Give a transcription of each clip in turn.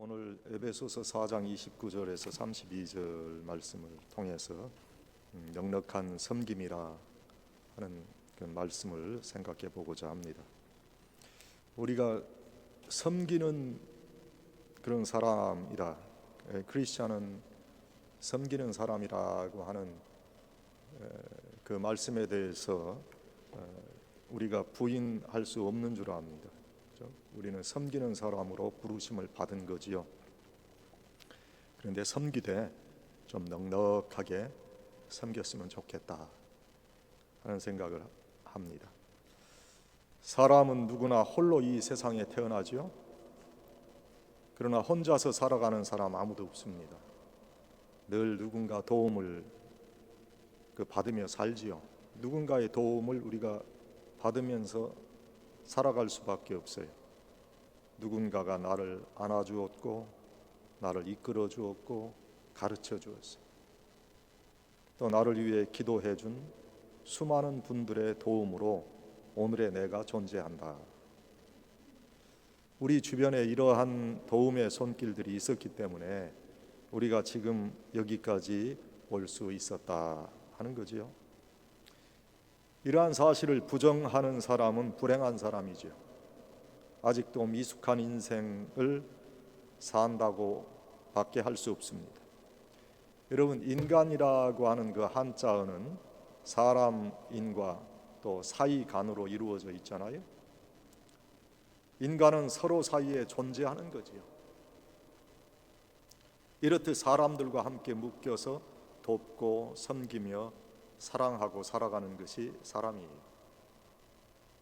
오늘 에베소서 4장 29절에서 32절 말씀을 통해서 넉넉한 섬김이라 하는 그 말씀을 생각해 보고자 합니다. 우리가 섬기는 그런 사람이라, 크리스찬은 섬기는 사람이라고 하는 그 말씀에 대해서 우리가 부인할 수 없는 줄 압니다. 우리는 섬기는 사람으로 부르심을 받은 거지요. 그런데 섬기되 좀 넉넉하게 섬겼으면 좋겠다 하는 생각을 합니다. 사람은 누구나 홀로 이 세상에 태어나지요. 그러나 혼자서 살아가는 사람 아무도 없습니다. 늘 누군가 도움을 받으며 살지요. 누군가의 도움을 우리가 받으면서 살아갈 수밖에 없어요. 누군가가 나를 안아주었고, 나를 이끌어 주었고, 가르쳐 주었어요. 또 나를 위해 기도해 준 수많은 분들의 도움으로 오늘의 내가 존재한다. 우리 주변에 이러한 도움의 손길들이 있었기 때문에 우리가 지금 여기까지 올 수 있었다 하는 거지요. 이러한 사실을 부정하는 사람은 불행한 사람이죠. 아직도 미숙한 인생을 산다고 밖에 할 수 없습니다. 여러분, 인간이라고 하는 그 한자어는 사람인과 또 사이간으로 이루어져 있잖아요. 인간은 서로 사이에 존재하는 거지요. 이렇듯 사람들과 함께 묶여서 돕고 섬기며 사랑하고 살아가는 것이 사람이에요.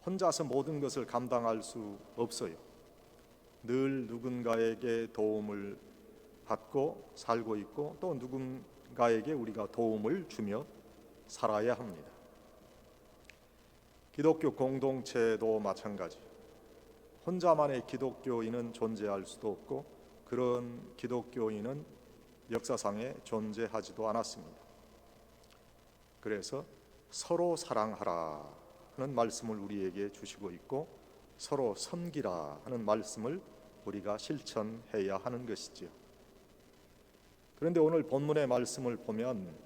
혼자서 모든 것을 감당할 수 없어요. 늘 누군가에게 도움을 받고 살고 있고 또 누군가에게 우리가 도움을 주며 살아야 합니다. 기독교 공동체도 마찬가지. 혼자만의 기독교인은 존재할 수도 없고 그런 기독교인은 역사상에 존재하지도 않았습니다. 그래서 서로 사랑하라 하는 말씀을 우리에게 주시고 있고 서로 섬기라 하는 말씀을 우리가 실천해야 하는 것이지요. 그런데 오늘 본문의 말씀을 보면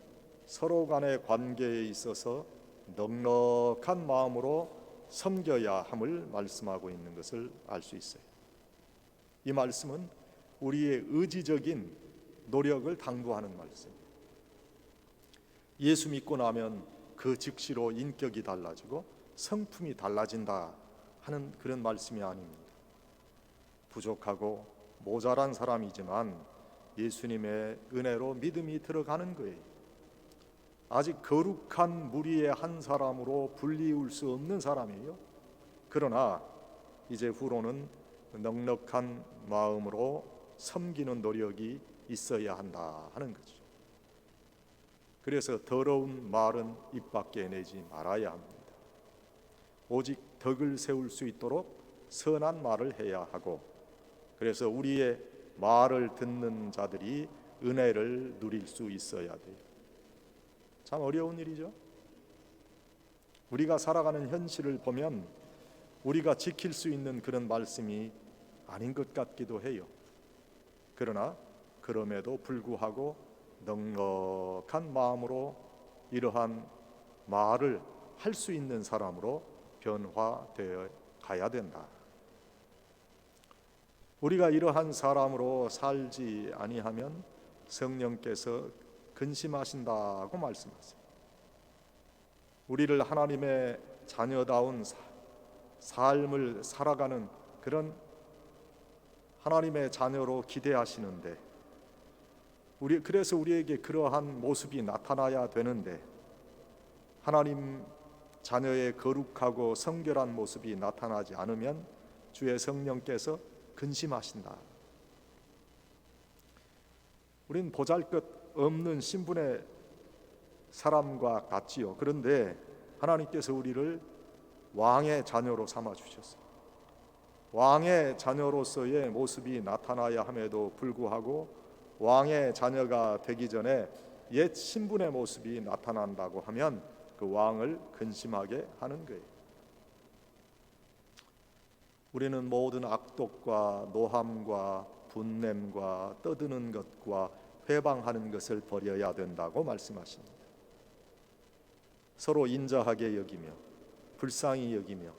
서로 간의 관계에 있어서 넉넉한 마음으로 섬겨야 함을 말씀하고 있는 것을 알 수 있어요. 이 말씀은 우리의 의지적인 노력을 당부하는 말씀입니다. 예수 믿고 나면 그 즉시로 인격이 달라지고 성품이 달라진다 하는 그런 말씀이 아닙니다. 부족하고 모자란 사람이지만 예수님의 은혜로 믿음이 들어가는 거예요. 아직 거룩한 무리의 한 사람으로 불리울 수 없는 사람이에요. 그러나 이제 후로는 넉넉한 마음으로 섬기는 노력이 있어야 한다 하는 거죠. 그래서 더러운 말은 입 밖에 내지 말아야 합니다. 오직 덕을 세울 수 있도록 선한 말을 해야 하고, 그래서 우리의 말을 듣는 자들이 은혜를 누릴 수 있어야 돼요. 참 어려운 일이죠. 우리가 살아가는 현실을 보면 우리가 지킬 수 있는 그런 말씀이 아닌 것 같기도 해요. 그러나 그럼에도 불구하고 넉넉한 마음으로 이러한 말을 할 수 있는 사람으로 변화되어 가야 된다. 우리가 이러한 사람으로 살지 아니하면 성령께서 근심하신다고 말씀하세요. 우리를 하나님의 자녀다운 삶을 살아가는 그런 하나님의 자녀로 기대하시는데 그래서 우리에게 그러한 모습이 나타나야 되는데 하나님 자녀의 거룩하고 성결한 모습이 나타나지 않으면 주의 성령께서 근심하신다. 우린 보잘것없는 신분의 사람과 같지요. 그런데 하나님께서 우리를 왕의 자녀로 삼아 주셨어요. 왕의 자녀로서의 모습이 나타나야 함에도 불구하고 왕의 자녀가 되기 전에 옛 신분의 모습이 나타난다고 하면 그 왕을 근심하게 하는 거예요. 우리는 모든 악독과 노함과 분냄과 떠드는 것과 회방하는 것을 버려야 된다고 말씀하십니다. 서로 인자하게 여기며 불쌍히 여기며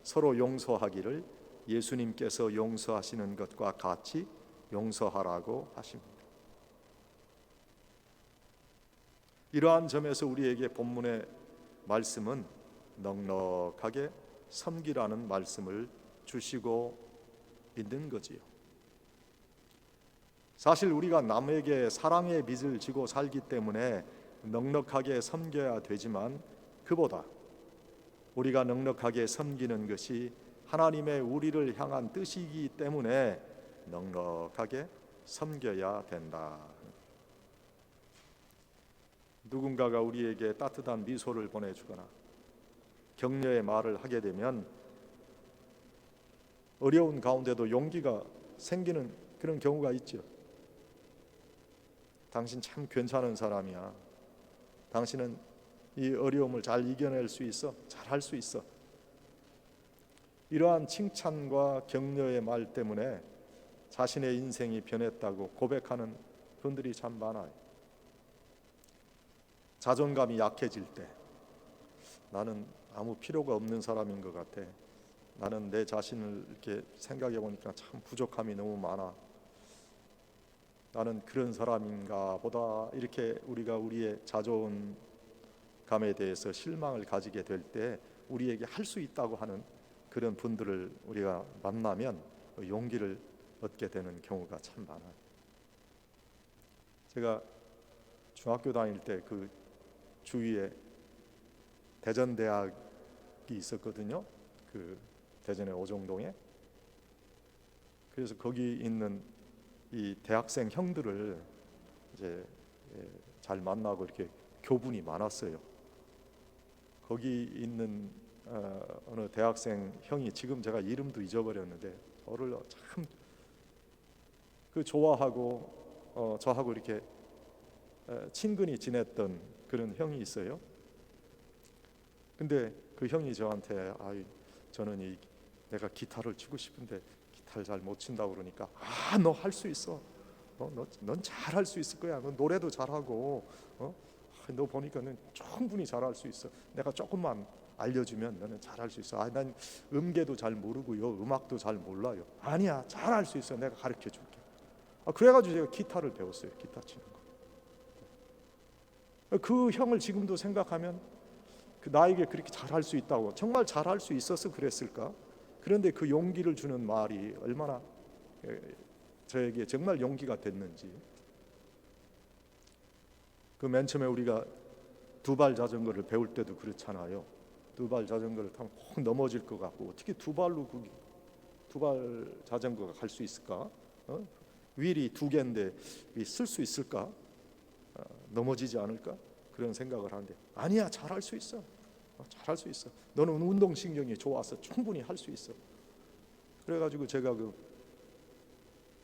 서로 용서하기를 예수님께서 용서하시는 것과 같이 용서하라고 하십니다. 이러한 점에서 우리에게 본문의 말씀은 넉넉하게 섬기라는 말씀을 주시고 있는 거지요. 사실 우리가 남에게 사랑의 빚을 지고 살기 때문에 넉넉하게 섬겨야 되지만, 그보다 우리가 넉넉하게 섬기는 것이 하나님의 우리를 향한 뜻이기 때문에 넉넉하게 섬겨야 된다. 누군가가 우리에게 따뜻한 미소를 보내주거나 격려의 말을 하게 되면 어려운 가운데도 용기가 생기는 그런 경우가 있죠. 당신 참 괜찮은 사람이야. 당신은 이 어려움을 잘 이겨낼 수 있어. 잘할 수 있어. 이러한 칭찬과 격려의 말 때문에 자신의 인생이 변했다고 고백하는 분들이 참 많아요. 자존감이 약해질 때 나는 아무 필요가 없는 사람인 것 같아. 나는 내 자신을 이렇게 생각해 보니까 참 부족함이 너무 많아. 나는 그런 사람인가 보다. 이렇게 우리가 우리의 자존감에 대해서 실망을 가지게 될 때 우리에게 할 수 있다고 하는 그런 분들을 우리가 만나면 용기를 얻게 되는 경우가 참 많아요. 제가 중학교 다닐 때 그 주위에 대전대학이 있었거든요. 그 대전의 오정동에. 그래서 거기 있는 이 대학생 형들을 이제 잘 만나고 이렇게 교분이 많았어요. 거기 있는 어느 대학생 형이, 지금 제가 이름도 잊어버렸는데 저를 참 그 좋아하고 저하고 이렇게 친근히 지냈던 그런 형이 있어요. 근데 그 형이 저한테 저는 내가 기타를 치고 싶은데 기타를 잘 못 친다고 그러니까, 너 할 수 있어. 넌 잘 할 수 있을 거야. 너 노래도 잘하고 너 보니까 는 충분히 잘할 수 있어. 내가 조금만 알려주면 너는 잘할 수 있어. 난 음계도 잘 모르고요, 음악도 잘 몰라요. 아니야, 잘할 수 있어. 내가 가르쳐 줄게. 그래가지고 제가 기타를 배웠어요. 기타 치는 거. 그 형을 지금도 생각하면 나에게 그렇게 잘할 수 있다고, 정말 잘할 수 있어서 그랬을까? 그런데 그 용기를 주는 말이 얼마나 저에게 정말 용기가 됐는지. 그 맨 처음에 우리가 두발 자전거를 배울 때도 그렇잖아요. 두발 자전거를 타면 꼭 넘어질 것 같고, 어떻게 두발 자전거가 갈 수 있을까? 휠이 두 개인데 쓸 수 있을까? 넘어지지 않을까? 그런 생각을 하는데, 아니야, 잘할 수 있어. 잘할 수 있어. 너는 운동신경이 좋아서 충분히 할 수 있어. 그래가지고 제가 그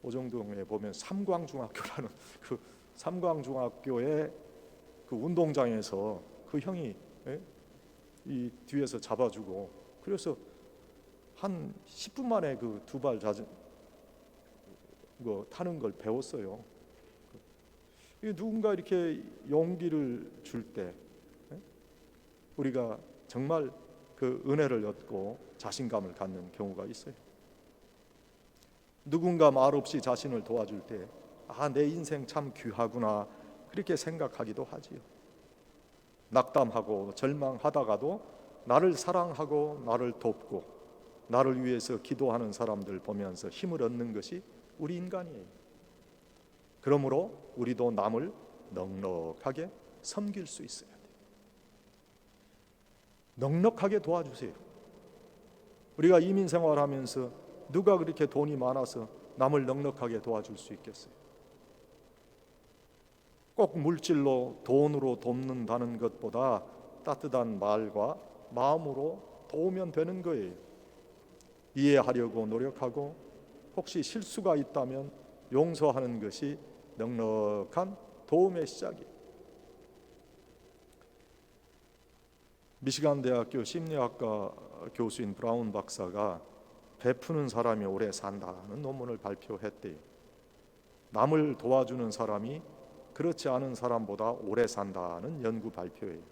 오정동에 보면 삼광중학교라는 그 삼광중학교의 그 운동장에서 그 형이 이 뒤에서 잡아주고, 그래서 한 10분 만에 그 두발 자전거 타는 걸 배웠어요. 누군가 이렇게 용기를 줄 때 우리가 정말 그 은혜를 얻고 자신감을 갖는 경우가 있어요. 누군가 말없이 자신을 도와줄 때 내 인생 참 귀하구나, 그렇게 생각하기도 하지요. 낙담하고 절망하다가도 나를 사랑하고 나를 돕고 나를 위해서 기도하는 사람들 보면서 힘을 얻는 것이 우리 인간이에요. 그러므로 우리도 남을 넉넉하게 섬길 수 있어야 돼요. 넉넉하게 도와주세요. 우리가 이민 생활하면서 누가 그렇게 돈이 많아서 남을 넉넉하게 도와줄 수 있겠어요? 꼭 물질로, 돈으로 돕는다는 것보다 따뜻한 말과 마음으로 도우면 되는 거예요. 이해하려고 노력하고, 혹시 실수가 있다면 용서하는 것이 넉넉한 도움의 시작이에요. 미시간 대학교 심리학과 교수인 브라운 박사가 베푸는 사람이 오래 산다는 논문을 발표했대요. 남을 도와주는 사람이 그렇지 않은 사람보다 오래 산다는 연구 발표예요.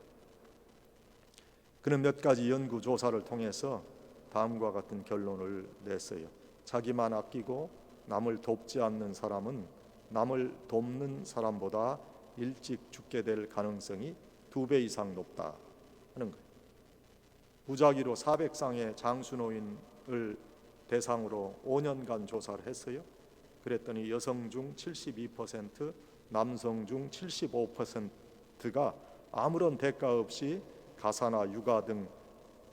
그는 몇 가지 연구 조사를 통해서 다음과 같은 결론을 냈어요. 자기만 아끼고 남을 돕지 않는 사람은 남을 돕는 사람보다 일찍 죽게 될 가능성이 2배 이상 높다 하는 거예요. 무작위로 400쌍의 장수노인을 대상으로 5년간 조사를 했어요. 그랬더니 여성 중 72%, 남성 중 75%가 아무런 대가 없이 가사나 육아 등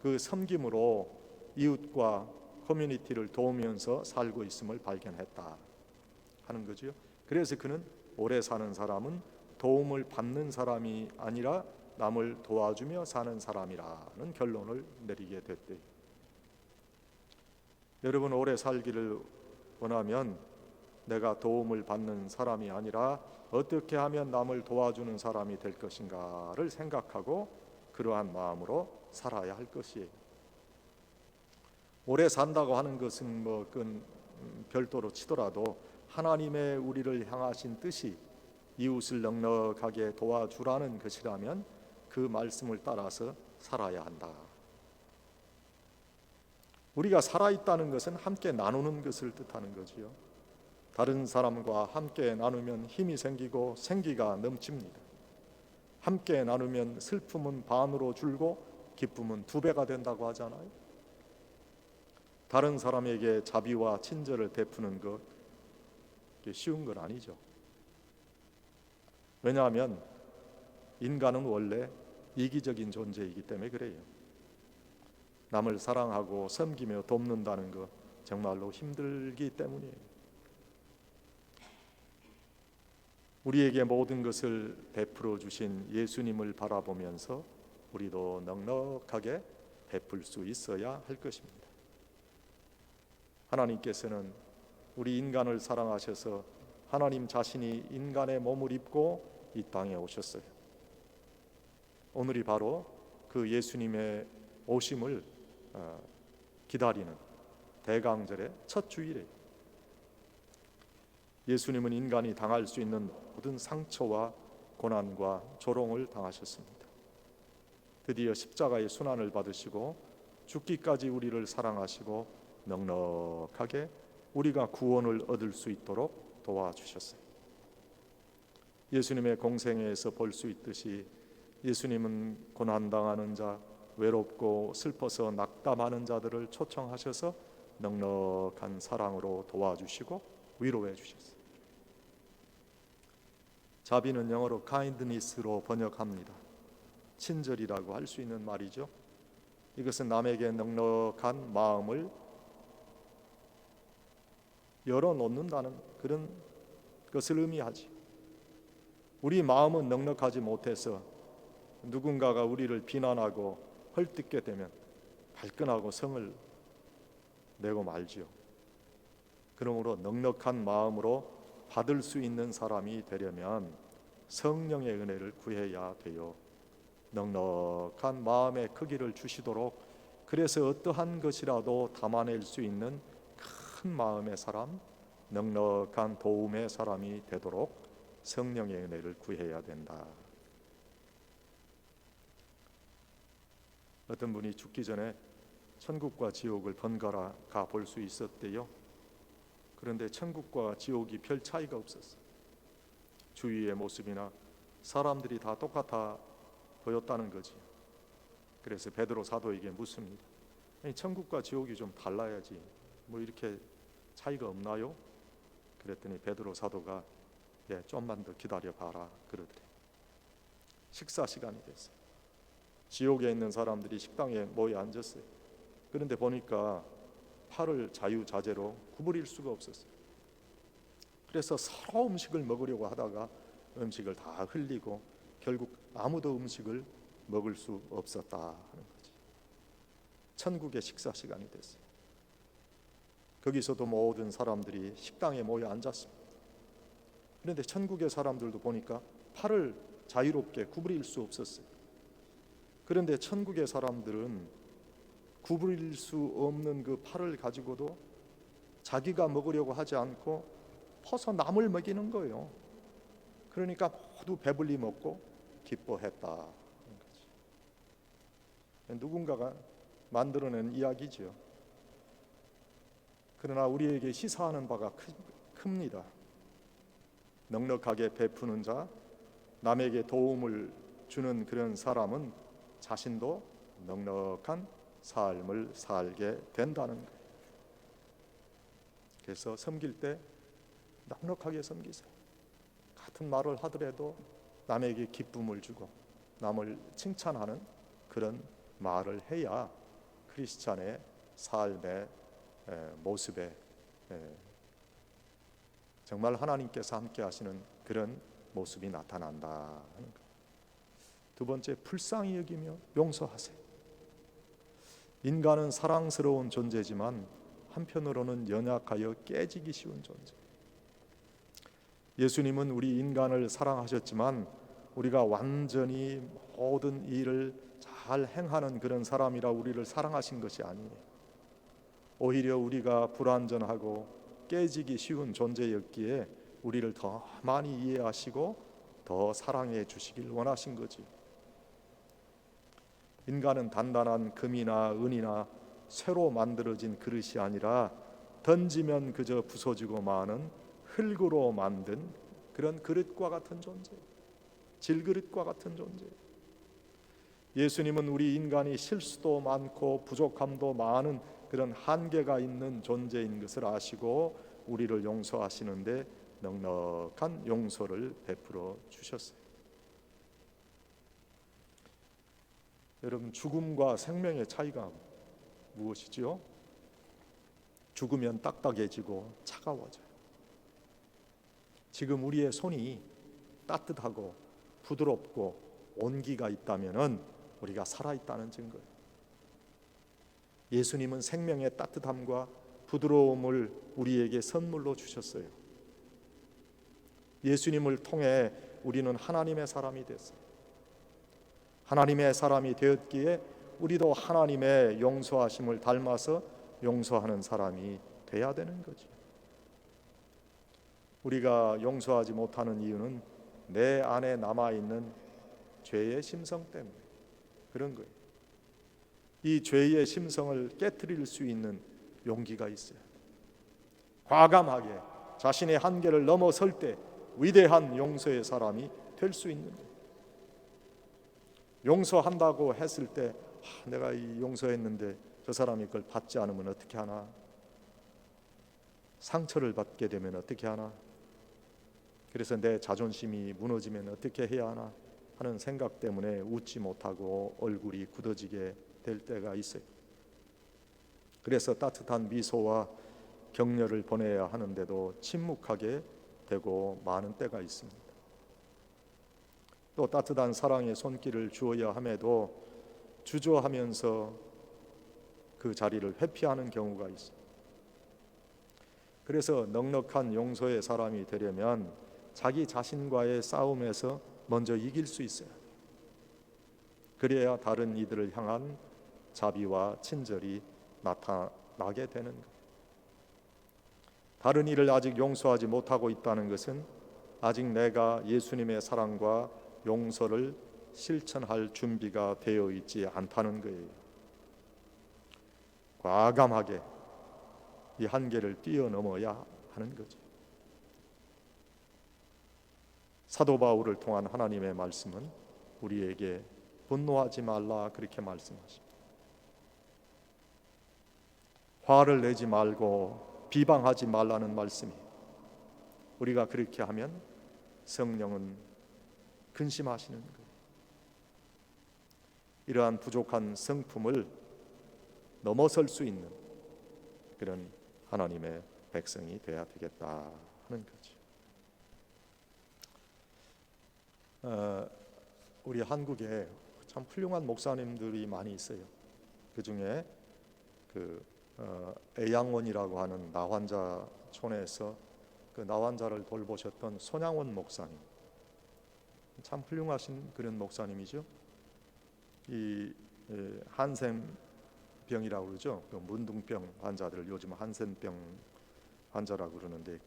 그 섬김으로 이웃과 커뮤니티를 도우면서 살고 있음을 발견했다 하는 거죠. 그래서 그는 오래 사는 사람은 도움을 받는 사람이 아니라 남을 도와주며 사는 사람이라는 결론을 내리게 됐대요. 여러분, 오래 살기를 원하면 내가 도움을 받는 사람이 아니라 어떻게 하면 남을 도와주는 사람이 될 것인가를 생각하고 그러한 마음으로 살아야 할 것이에요. 오래 산다고 하는 것은 그건 별도로 치더라도 하나님의 우리를 향하신 뜻이 이웃을 넉넉하게 도와주라는 것이라면 그 말씀을 따라서 살아야 한다. 우리가 살아있다는 것은 함께 나누는 것을 뜻하는 거지요. 다른 사람과 함께 나누면 힘이 생기고 생기가 넘칩니다. 함께 나누면 슬픔은 반으로 줄고 기쁨은 2배가 된다고 하잖아요. 다른 사람에게 자비와 친절을 베푸는 것 쉬운 건 아니죠. 왜냐하면 인간은 원래 이기적인 존재이기 때문에 그래요. 남을 사랑하고 섬기며 돕는다는 것 정말로 힘들기 때문이에요. 우리에게 모든 것을 베풀어 주신 예수님을 바라보면서 우리도 넉넉하게 베풀 수 있어야 할 것입니다. 하나님께서는 우리 인간을 사랑하셔서 하나님 자신이 인간의 몸을 입고 이 땅에 오셨어요. 오늘이 바로 그 예수님의 오심을 기다리는 대강절의 첫 주일이에요. 예수님은 인간이 당할 수 있는 모든 상처와 고난과 조롱을 당하셨습니다. 드디어 십자가의 순환을 받으시고 죽기까지 우리를 사랑하시고 넉넉하게 우리가 구원을 얻을 수 있도록 도와주셨어요. 예수님의 공생애에서 볼 수 있듯이 예수님은 고난당하는 자, 외롭고 슬퍼서 낙담하는 자들을 초청하셔서 넉넉한 사랑으로 도와주시고 위로해 주셨어요. 자비는 영어로 kindness로 번역합니다. 친절이라고 할 수 있는 말이죠. 이것은 남에게 넉넉한 마음을 열어놓는다는 그런 것을 의미하지. 우리 마음은 넉넉하지 못해서 누군가가 우리를 비난하고 헐뜯게 되면 발끈하고 성을 내고 말지요. 그러므로 넉넉한 마음으로 받을 수 있는 사람이 되려면 성령의 은혜를 구해야 돼요. 넉넉한 마음의 크기를 주시도록, 그래서 어떠한 것이라도 담아낼 수 있는 큰 마음의 사람, 넉넉한 도움의 사람이 되도록 성령의 은혜를 구해야 된다. 어떤 분이 죽기 전에 천국과 지옥을 번갈아 가 볼 수 있었대요. 그런데 천국과 지옥이 별 차이가 없었어요. 주위의 모습이나 사람들이 다 똑같아 보였다는 거지. 그래서 베드로 사도에게 묻습니다. 아니, 천국과 지옥이 좀 달라야지 뭐 이렇게 차이가 없나요? 그랬더니 베드로 사도가 좀만 더 기다려봐라 그러더래. 식사 시간이 됐어요. 지옥에 있는 사람들이 식당에 모여 앉았어요. 그런데 보니까 팔을 자유자재로 구부릴 수가 없었어요. 그래서 서로 음식을 먹으려고 하다가 음식을 다 흘리고 결국 아무도 음식을 먹을 수 없었다 하는 거지. 천국의 식사 시간이 됐어요. 거기서도 모든 사람들이 식당에 모여 앉았습니다. 그런데 천국의 사람들도 보니까 팔을 자유롭게 구부릴 수 없었어요. 그런데 천국의 사람들은 구부릴 수 없는 그 팔을 가지고도 자기가 먹으려고 하지 않고 퍼서 남을 먹이는 거예요. 그러니까 모두 배불리 먹고 기뻐했다. 누군가가 만들어낸 이야기죠. 그러나 우리에게 시사하는 바가 큽니다. 넉넉하게 베푸는 자, 남에게 도움을 주는 그런 사람은 자신도 넉넉한 삶을 살게 된다는 거예요. 그래서 섬길 때 넉넉하게 섬기세요. 같은 말을 하더라도 남에게 기쁨을 주고 남을 칭찬하는 그런 말을 해야 크리스찬의 삶의 모습에 정말 하나님께서 함께 하시는 그런 모습이 나타난다 하는 거예요. 두 번째, 불쌍히 여기며 용서하세요. 인간은 사랑스러운 존재지만 한편으로는 연약하여 깨지기 쉬운 존재. 예수님은 우리 인간을 사랑하셨지만 우리가 완전히 모든 일을 잘 행하는 그런 사람이라 우리를 사랑하신 것이 아니에요. 오히려 우리가 불완전하고 깨지기 쉬운 존재였기에 우리를 더 많이 이해하시고 더 사랑해 주시길 원하신 거지. 인간은 단단한 금이나 은이나 새로 만들어진 그릇이 아니라 던지면 그저 부서지고 마는 흙으로 만든 그런 그릇과 같은 존재, 질그릇과 같은 존재. 예수님은 우리 인간이 실수도 많고 부족함도 많은 그런 한계가 있는 존재인 것을 아시고 우리를 용서하시는데 넉넉한 용서를 베풀어 주셨어요. 여러분, 죽음과 생명의 차이가 무엇이지요? 죽으면 딱딱해지고 차가워져요. 지금 우리의 손이 따뜻하고 부드럽고 온기가 있다면은 우리가 살아있다는 증거예요. 예수님은 생명의 따뜻함과 부드러움을 우리에게 선물로 주셨어요. 예수님을 통해 우리는 하나님의 사람이 됐어요. 하나님의 사람이 되었기에 우리도 하나님의 용서하심을 닮아서 용서하는 사람이 돼야 되는 거죠. 우리가 용서하지 못하는 이유는 내 안에 남아있는 죄의 심성 때문에 그런 거예요. 이 죄의 심성을 깨트릴 수 있는 용기가 있어요. 과감하게 자신의 한계를 넘어설 때 위대한 용서의 사람이 될 수 있는 거예요. 용서한다고 했을 때 내가 이 용서했는데 저 사람이 그걸 받지 않으면 어떻게 하나? 상처를 받게 되면 어떻게 하나? 그래서 내 자존심이 무너지면 어떻게 해야 하나 하는 생각 때문에 웃지 못하고 얼굴이 굳어지게 될 때가 있어요. 그래서 따뜻한 미소와 격려를 보내야 하는데도 침묵하게 되고 많은 때가 있습니다. 또 따뜻한 사랑의 손길을 주어야 함에도 주저하면서 그 자리를 회피하는 경우가 있어요. 그래서 넉넉한 용서의 사람이 되려면 자기 자신과의 싸움에서 먼저 이길 수 있어요. 그래야 다른 이들을 향한 자비와 친절이 나타나게 되는 거예요. 다른 이를 아직 용서하지 못하고 있다는 것은 아직 내가 예수님의 사랑과 용서를 실천할 준비가 되어 있지 않다는 거예요. 과감하게 이 한계를 뛰어넘어야 하는 거죠. 사도 바울을 통한 하나님의 말씀은 우리에게 분노하지 말라 그렇게 말씀하십니다. 화를 내지 말고 비방하지 말라는 말씀이, 우리가 그렇게 하면 성령은 근심하시는 거예요. 이러한 부족한 성품을 넘어설 수 있는 그런 하나님의 백성이 되어야 되겠다 하는 거죠. 우리 한국에 참 훌륭한 목사님들이 많이 있어요. 그 중에 애양원이라고 하는 나환자촌에서 그 나환자를 돌보셨던 손양원 목사님, 참 훌륭하신 그런 목사님이죠. 이 한샘 병이라고 그러죠. 그 문둥병 환자들을 요즘 한센병 환자라고 그러는데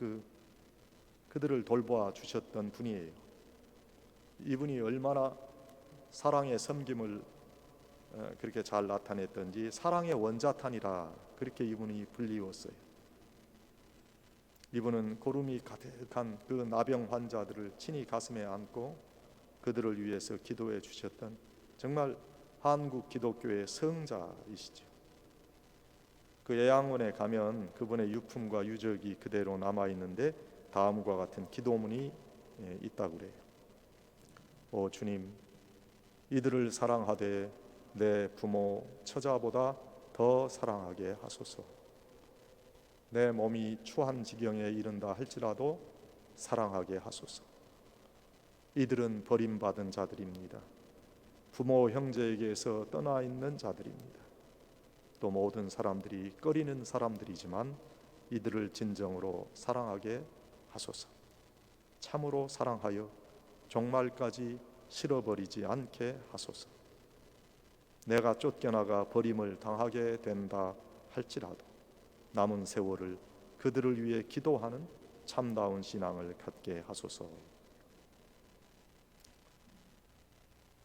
그들을 돌보아 주셨던 분이에요. 이분이 얼마나 사랑의 섬김을 그렇게 잘 나타냈던지 사랑의 원자탄이라 그렇게 이분이 불리웠어요. 이분은 고름이 가득한 그 나병 환자들을 친히 가슴에 안고 그들을 위해서 기도해 주셨던 정말 한국 기독교의 성자이시죠. 그 애양원에 가면 그분의 유품과 유적이 그대로 남아 있는데 다음과 같은 기도문이 있다고 그래요. 오 주님, 이들을 사랑하되 내 부모 처자보다 더 사랑하게 하소서. 내 몸이 추한 지경에 이른다 할지라도 사랑하게 하소서. 이들은 버림받은 자들입니다. 부모 형제에게서 떠나 있는 자들입니다. 또 모든 사람들이 꺼리는 사람들이지만 이들을 진정으로 사랑하게 하소서. 참으로 사랑하여 종말까지 실어버리지 않게 하소서. 내가 쫓겨나가 버림을 당하게 된다 할지라도 남은 세월을 그들을 위해 기도하는 참다운 신앙을 갖게 하소서.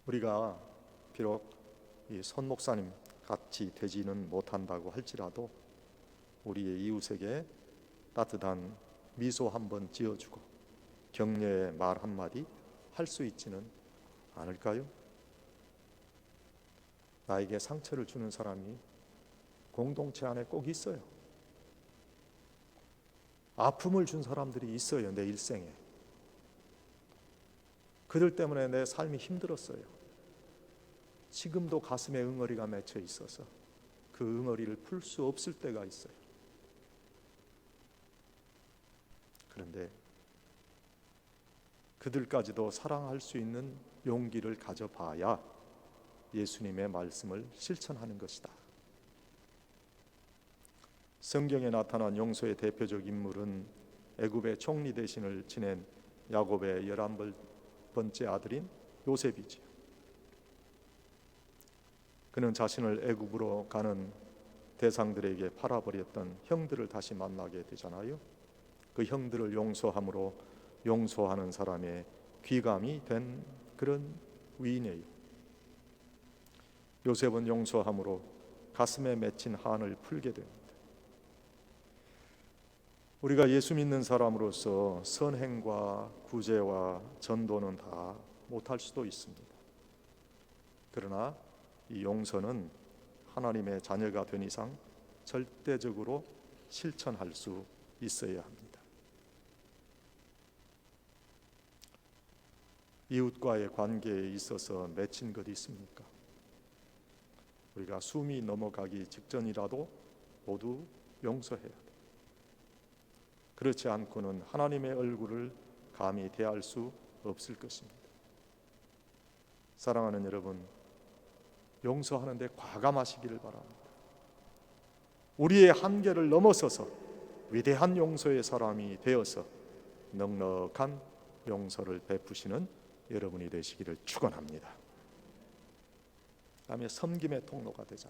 우리가 비록 이 손 목사님 같이 되지는 못한다고 할지라도 우리의 이웃에게 따뜻한 미소 한번 지어주고 격려의 말 한마디 할 수 있지는 않을까요? 나에게 상처를 주는 사람이 공동체 안에 꼭 있어요. 아픔을 준 사람들이 있어요. 내 일생에. 그들 때문에 내 삶이 힘들었어요. 지금도 가슴에 응어리가 맺혀 있어서 그 응어리를 풀 수 없을 때가 있어요. 그런데 그들까지도 사랑할 수 있는 용기를 가져봐야 예수님의 말씀을 실천하는 것이다. 성경에 나타난 용서의 대표적 인물은 애굽의 총리 대신을 지낸 야곱의 11번째 아들인 요셉이지요. 그는 자신을 애굽으로 가는 대상들에게 팔아버렸던 형들을 다시 만나게 되잖아요. 그 형들을 용서함으로 용서하는 사람의 귀감이 된 그런 위인이에요. 요셉은 용서함으로 가슴에 맺힌 한을 풀게 됩니다. 우리가 예수 믿는 사람으로서 선행과 구제와 전도는 다 못할 수도 있습니다. 그러나 이 용서는 하나님의 자녀가 된 이상 절대적으로 실천할 수 있어야 합니다. 이웃과의 관계에 있어서 맺힌 것 있습니까? 우리가 숨이 넘어가기 직전이라도 모두 용서해야 돼요. 그렇지 않고는 하나님의 얼굴을 감히 대할 수 없을 것입니다. 사랑하는 여러분, 용서하는 데 과감하시기를 바랍니다. 우리의 한계를 넘어서서 위대한 용서의 사람이 되어서 넉넉한 용서를 베푸시는 여러분이 되시기를 축원합니다. 다음에 섬김의 통로가 되자.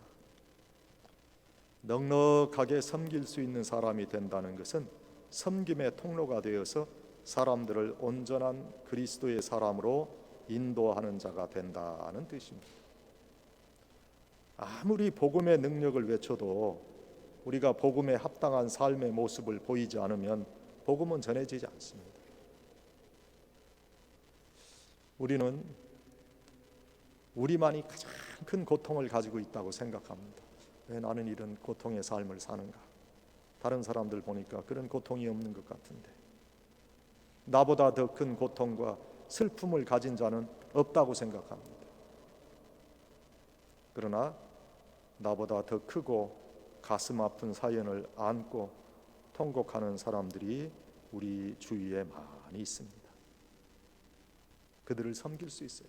넉넉하게 섬길 수 있는 사람이 된다는 것은 섬김의 통로가 되어서 사람들을 온전한 그리스도의 사람으로 인도하는 자가 된다는 뜻입니다. 아무리 복음의 능력을 외쳐도 우리가 복음에 합당한 삶의 모습을 보이지 않으면 복음은 전해지지 않습니다. 우리는 우리만이 가장 큰 고통을 가지고 있다고 생각합니다. 왜 나는 이런 고통의 삶을 사는가? 다른 사람들 보니까 그런 고통이 없는 것 같은데, 나보다 더 큰 고통과 슬픔을 가진 자는 없다고 생각합니다. 그러나 나보다 더 크고 가슴 아픈 사연을 안고 통곡하는 사람들이 우리 주위에 많이 있습니다. 그들을 섬길 수 있어요.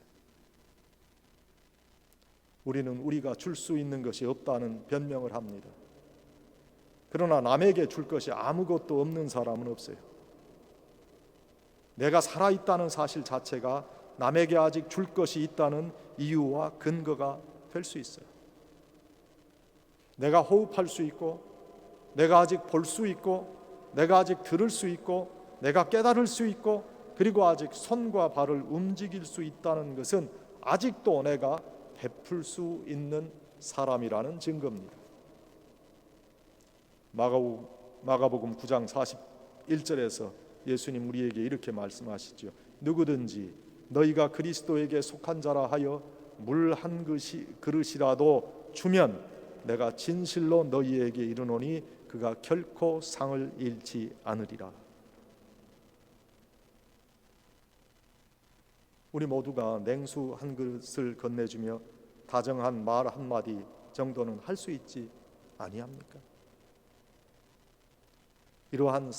우리는 우리가 줄 수 있는 것이 없다는 변명을 합니다. 그러나 남에게 줄 것이 아무것도 없는 사람은 없어요. 내가 살아있다는 사실 자체가 남에게 아직 줄 것이 있다는 이유와 근거가 될 수 있어요. 내가 호흡할 수 있고, 내가 아직 볼 수 있고, 내가 아직 들을 수 있고, 내가 깨달을 수 있고, 그리고 아직 손과 발을 움직일 수 있다는 것은 아직도 내가 베풀 수 있는 사람이라는 증거입니다. 마가복음 9장 41절에서 예수님 우리에게 이렇게 말씀하시죠. 누구든지 너희가 그리스도에게 속한 자라 하여 물 한 그릇이라도 주면 내가 진실로 너희에게 이르노니 그가 결코 상을 잃지 않으리라. 우리 모두가 냉수 한 그릇을 건네주며 다정한 말 한마디 정도는 할 수 있지 아니합니까? 이러한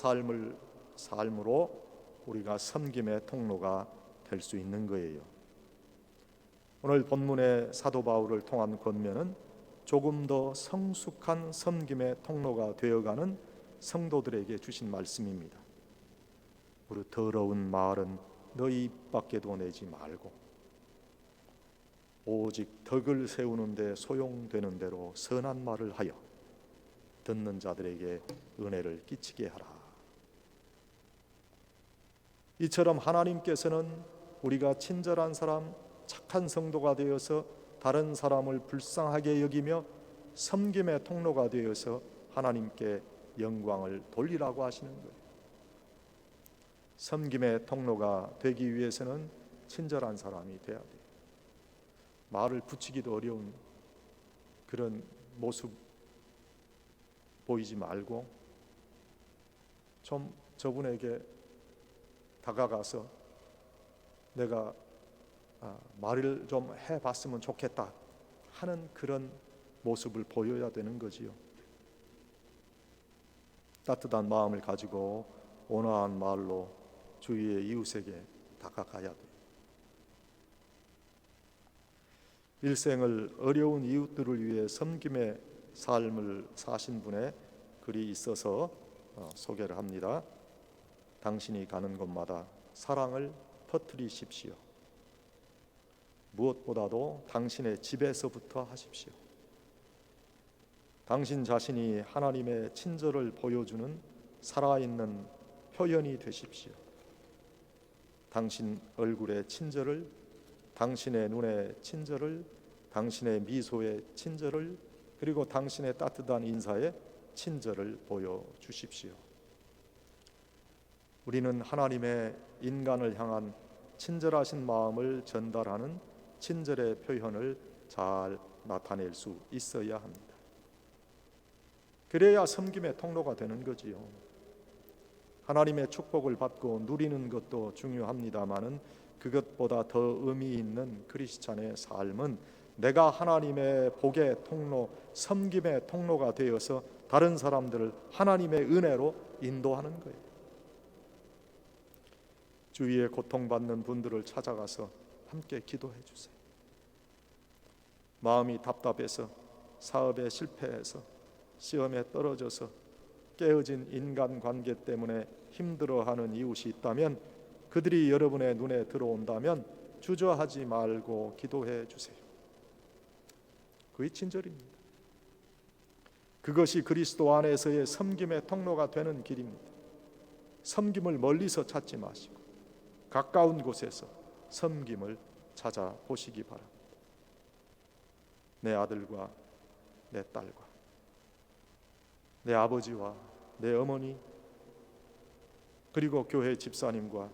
삶으로 우리가 섬김의 통로가 될 수 있는 거예요. 오늘 본문의 사도 바울을 통한 권면은 조금 더 성숙한 섬김의 통로가 되어가는 성도들에게 주신 말씀입니다. 우리 더러운 말은 너희 입 밖에도 내지 말고 오직 덕을 세우는 데 소용되는 대로 선한 말을 하여 듣는 자들에게 은혜를 끼치게 하라. 이처럼 하나님께서는 우리가 친절한 사람, 착한 성도가 되어서 다른 사람을 불쌍하게 여기며 섬김의 통로가 되어서 하나님께 영광을 돌리라고 하시는 거예요. 섬김의 통로가 되기 위해서는 친절한 사람이 돼야 돼요. 말을 붙이기도 어려운 그런 모습 보이지 말고 좀 저분에게 다가가서 내가 말을 좀 해봤으면 좋겠다 하는 그런 모습을 보여야 되는 거지요. 따뜻한 마음을 가지고 온화한 말로 주위의 이웃에게 다가가야 돼요. 일생을 어려운 이웃들을 위해 섬김의 삶을 사신 분의 글이 있어서 소개를 합니다. 당신이 가는 곳마다 사랑을 퍼뜨리십시오. 무엇보다도 당신의 집에서부터 하십시오. 당신 자신이 하나님의 친절을 보여주는 살아있는 표현이 되십시오. 당신 얼굴의 친절을, 당신의 눈의 친절을, 당신의 미소의 친절을, 그리고 당신의 따뜻한 인사에 친절을 보여주십시오. 우리는 하나님의 인간을 향한 친절하신 마음을 전달하는 친절의 표현을 잘 나타낼 수 있어야 합니다. 그래야 섬김의 통로가 되는 거지요. 하나님의 축복을 받고 누리는 것도 중요합니다마는 그것보다 더 의미 있는 크리스찬의 삶은 내가 하나님의 복의 통로, 섬김의 통로가 되어서 다른 사람들을 하나님의 은혜로 인도하는 거예요. 주위에 고통받는 분들을 찾아가서 함께 기도해 주세요. 마음이 답답해서, 사업에 실패해서, 시험에 떨어져서 깨어진 인간관계 때문에 힘들어하는 이웃이 있다면, 그들이 여러분의 눈에 들어온다면 주저하지 말고 기도해 주세요. 그게 친절입니다. 그것이 그리스도 안에서의 섬김의 통로가 되는 길입니다. 섬김을 멀리서 찾지 마시고 가까운 곳에서 섬김을 찾아보시기 바랍니다. 내 아들과 내 딸과 내 아버지와 내 어머니, 그리고 교회 집사님과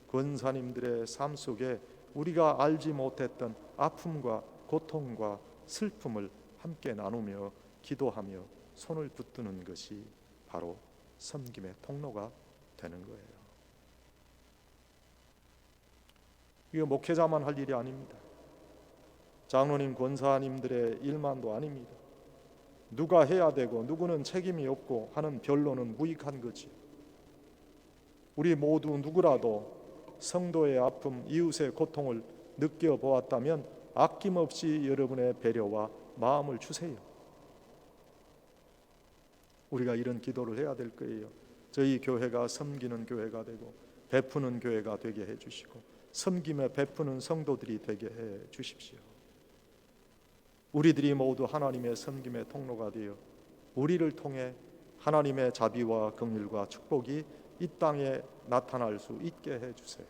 권사님들의 삶 속에 우리가 알지 못했던 아픔과 고통과 슬픔을 함께 나누며 기도하며 손을 붙드는 것이 바로 섬김의 통로가 되는 거예요. 이거 목회자만 할 일이 아닙니다. 장로님, 권사님들의 일만도 아닙니다. 누가 해야 되고 누구는 책임이 없고 하는 변론은 무익한 거지. 우리 모두 누구라도 성도의 아픔, 이웃의 고통을 느껴보았다면 아낌없이 여러분의 배려와 마음을 주세요. 우리가 이런 기도를 해야 될 거예요. 저희 교회가 섬기는 교회가 되고 베푸는 교회가 되게 해주시고 섬김에 베푸는 성도들이 되게 해 주십시오. 우리들이 모두 하나님의 섬김의 통로가 되어 우리를 통해 하나님의 자비와 긍휼과 축복이 이 땅에 나타날 수 있게 해주세요.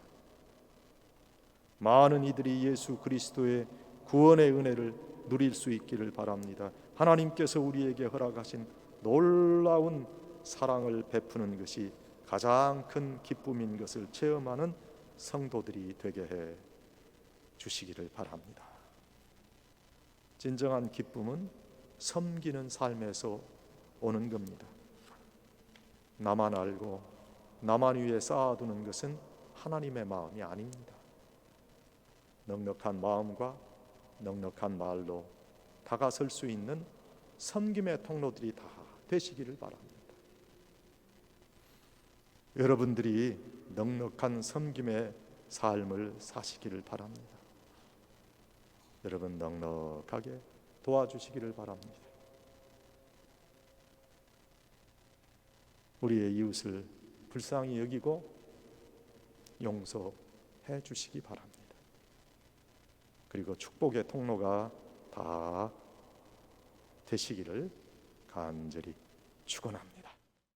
많은 이들이 예수 그리스도의 구원의 은혜를 누릴 수 있기를 바랍니다. 하나님께서 우리에게 허락하신 놀라운 사랑을 베푸는 것이 가장 큰 기쁨인 것을 체험하는 성도들이 되게 해 주시기를 바랍니다. 진정한 기쁨은 섬기는 삶에서 오는 겁니다. 나만 알고 나만 위해 쌓아두는 것은 하나님의 마음이 아닙니다. 넉넉한 마음과 넉넉한 말로 다가설 수 있는 섬김의 통로들이 다 되시기를 바랍니다. 여러분들이 넉넉한 섬김의 삶을 사시기를 바랍니다. 여러분 넉넉하게 도와주시기를 바랍니다. 우리의 이웃을 불쌍히 여기고 용서해 주시기 바랍니다. 그리고 축복의 통로가 다 되시기를 간절히 축원합니다.